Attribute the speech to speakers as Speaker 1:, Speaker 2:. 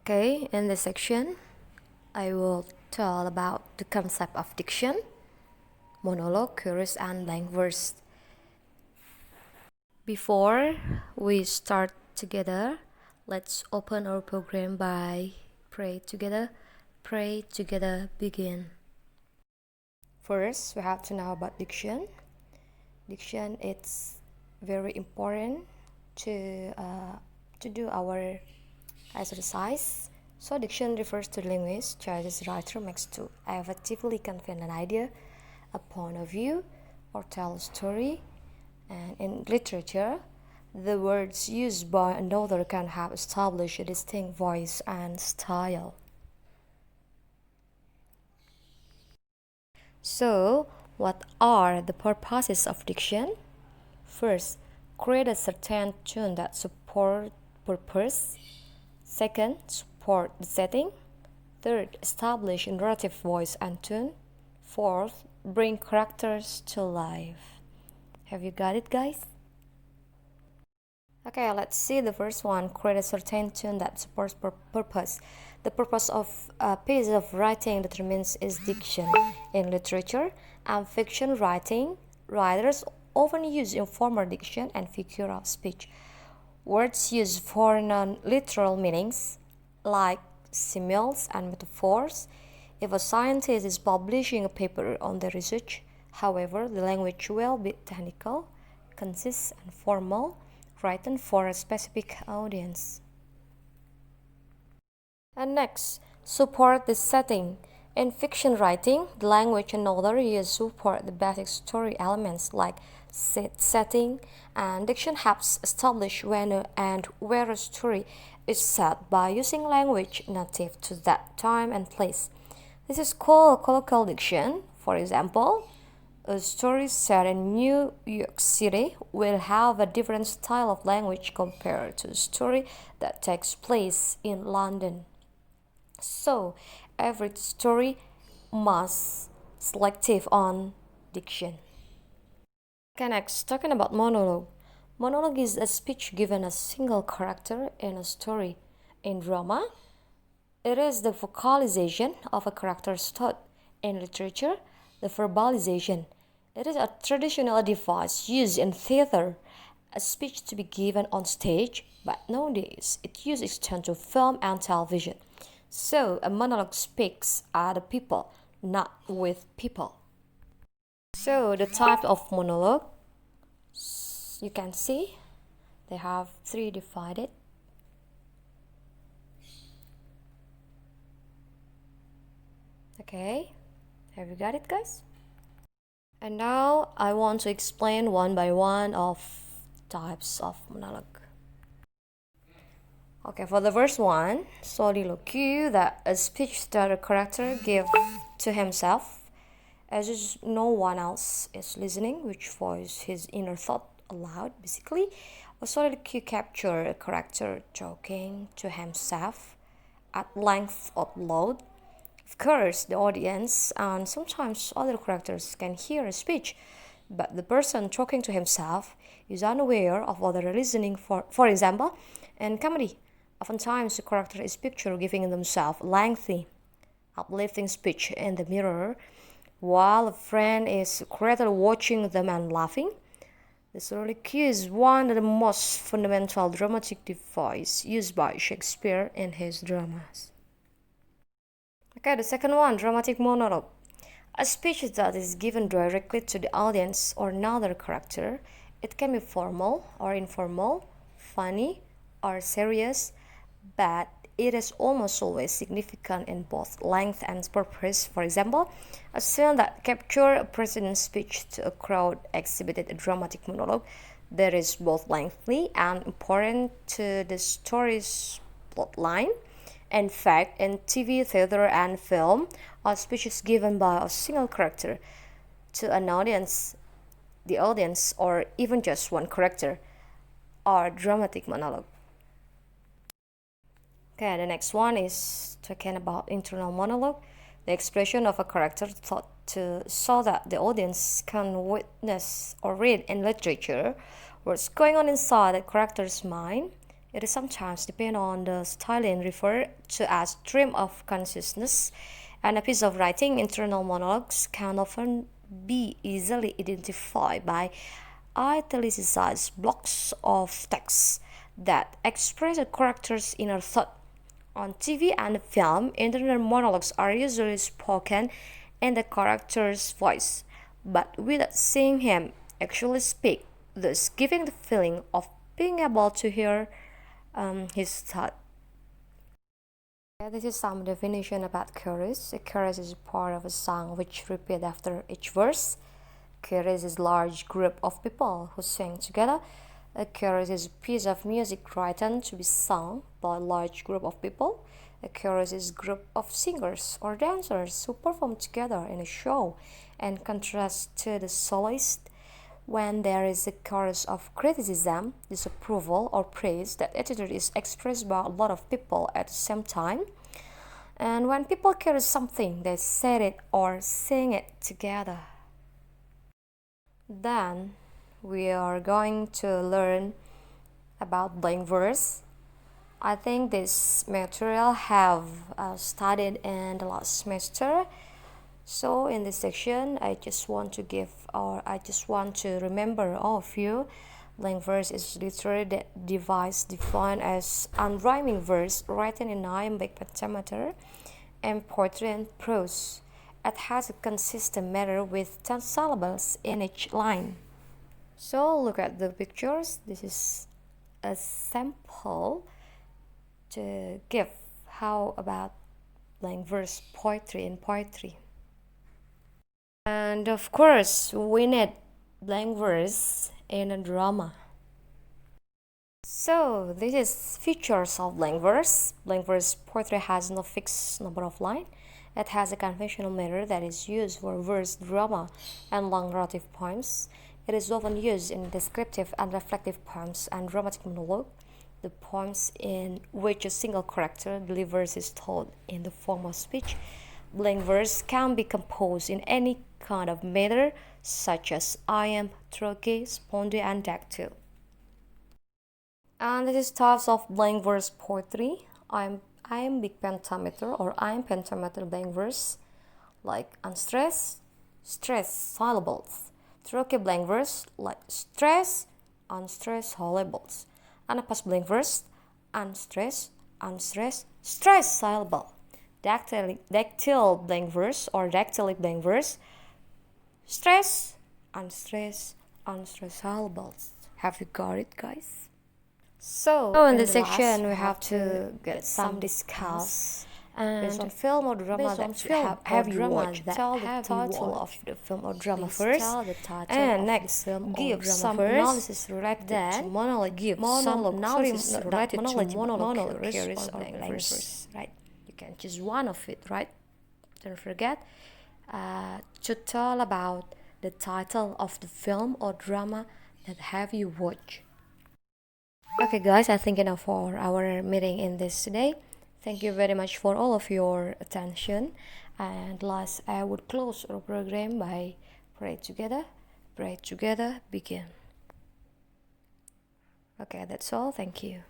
Speaker 1: Okay, in this section, I will tell about the concept of diction, monologue, chorus, and blank verse. Before we start together, let's open our program by pray together, begin. First, we have to know about diction. Diction is very important to do our exercise. So diction refers to the language choices the writer makes to effectively convey an idea, a point of view, or tell a story. And in literature, the words used by an author can have established a distinct voice and style. So, what are the purposes of diction? First, create a certain tune that supports purpose. Second, support the setting. Third, establish a narrative voice and tune. Fourth, bring characters to life. Have you got it, guys? Okay, let's see the first one. Create a certain tune that supports purpose. The purpose of a piece of writing determines its diction. In literature and fiction writing, writers often use informal diction and figurative speech. Words used for non-literal meanings, like similes and metaphors. If a scientist is publishing a paper on their research, however, the language will be technical, concise, and formal, written for a specific audience. And next, support the setting. In fiction writing, the language and author use support the basic story elements like setting, and diction helps establish when and where a story is set by using language native to that time and place. This is called colloquial diction. For example, a story set in New York City will have a different style of language compared to a story that takes place in London. So, every story must selective on diction. Okay, next, talking about monologue. Monologue is a speech given a single character in a story. In drama, it is the vocalization of a character's thought. In literature, the verbalization. It is a traditional device used in theater, a speech to be given on stage, but nowadays it uses extend to film and television. So a monologue speaks at the people, not with people. So the type of monologue, you can see they have three divided. Okay, have you got it, guys? And now I want to explain one by one of types of monologue. Okay, for the first one, soliloquy, that a speech that a character gives to himself as no one else is listening, which voice his inner thought aloud. Basically, a soliloquy captures a character talking to himself at length out loud. Of course, the audience and sometimes other characters can hear a speech, but the person talking to himself is unaware of what they're listening for. For example, in comedy, oftentimes the character is pictured giving themselves a lengthy, uplifting speech in the mirror, while a friend is quietly watching them and laughing. The soliloquy is one of the most fundamental dramatic devices used by Shakespeare in his dramas. Okay, the second one, dramatic monologue. A speech that is given directly to the audience or another character. It can be formal or informal, funny or serious, but it is almost always significant in both length and purpose. For example, a scene that captured a president's speech to a crowd exhibited a dramatic monologue that is both lengthy and important to the story's plotline. In fact, in TV, theater, and film, a speech is given by a single character to an audience, the audience, or even just one character, are dramatic monologue. Okay, the next one is talking about internal monologue, the expression of a character thought to so that the audience can witness or read in literature what's going on inside the character's mind. It is sometimes depend on the styling referred to as stream of consciousness, and a piece of writing internal monologues can often be easily identified by italicized blocks of text that express a character's inner thought. On TV and film, internal monologues are usually spoken in the character's voice, but without seeing him actually speak, thus giving the feeling of being able to hear his thought. This is some definition about chorus. A chorus is part of a song which repeats after each verse. Chorus is a large group of people who sing together. A chorus is a piece of music written to be sung by a large group of people. A chorus is a group of singers or dancers who perform together in a show, and contrast to the soloist. When there is a chorus of criticism, disapproval, or praise, that attitude is expressed by a lot of people at the same time. And when people chorus something, they say it or sing it together. Then we are going to learn about blank verse. I think this material have studied in the last semester. So in this section, I just want to remember all of you. Blank verse is literary device defined as unrhyming verse written in iambic pentameter and poetry and prose. It has a consistent meter with 10 syllables in each line. So look at the pictures. This is a sample to give how about blank verse poetry in poetry. And of course, we need blank verse in a drama. So this is features of blank verse. Blank verse poetry has no fixed number of lines. It has a conventional meter that is used for verse, drama, and long narrative poems. It is often used in descriptive and reflective poems and dramatic monologue, the poems in which a single character delivers his thought in the form of speech. Blank verse can be composed in any kind of meter, such as iamb, trochee, spondy, and dactyl. And this is types of blank verse poetry. Iambic pentameter or iamb pentameter blank verse, like unstressed, stressed syllables. Trochee blank verse, like stress, unstressed syllables. Anapaest blank verse, unstressed, unstressed, stressed syllable. Dactyl blank verse or dactylic blank verse, stress, unstressed, unstressed syllables. Have you got it, guys? So in this section, we have to get some discuss. And based on film or drama that have you watched, tell the title of the film or drama first, and next give some analysis related to monologue. Give some analysis related to monologue chorus or verse, right? You can choose one of it, right? Don't forget to tell about the title of the film or drama that have you watched. Okay guys, I think enough for our meeting in this today. Thank you very much for all of your attention. And last, I would close our program by pray together, begin. Okay, that's all. Thank you.